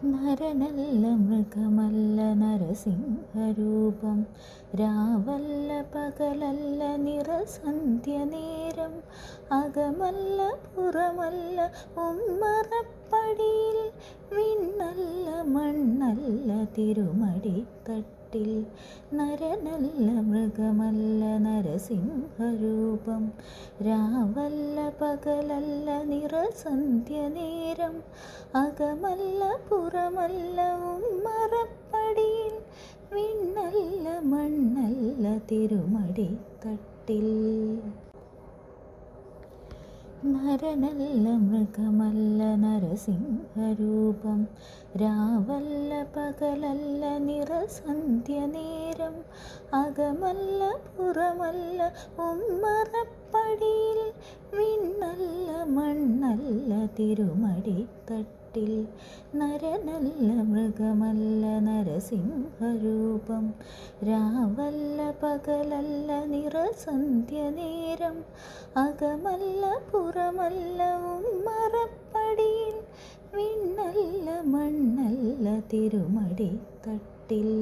നരനല്ല മൃഗമല്ല നരസിംഹരൂപം, രാവല്ല പകലല്ല നിറസന്ധ്യനേരം, അകമല്ല പുറമല്ല ഉമ്മറപ്പടിയിൽ, വിണ്ണല്ല മണ്ണല്ല തിരുമടിത്തട്ടിൽ. നരനല്ല മൃഗമല്ല നരസിംഹരൂപം, രാവല്ല പകലല്ല നിറസന്ധ്യനേരം, അകമല്ല പുറമല്ല ഉമ്മറപ്പടിയിൽ, വിണ്ണല്ല മണ്ണല്ല തിരുമടിത്തട്ടിൽ. നരനല്ല മൃഗമല്ല നരസിംഹരൂപം, രാവല്ല പകലല്ല നിറസന്ധ്യനേരം, അകമല്ല പുറമല്ല ഉമ്മറപ്പടിയിൽ, വിണ്ണല്ല മണ്ണല്ല തിരുമടിത്തട്ടിൽ. നരനല്ല മൃഗമല്ല നരസിംഹരൂപം, രാവല്ല പകലല്ല നിറസന്ധ്യനേരം, അകമല്ല പുറമല്ല ഉമ്മറപ്പടിയിൽ, വിണ്ണല്ല മണ്ണല്ല തിരുമടിത്തട്ടിൽ.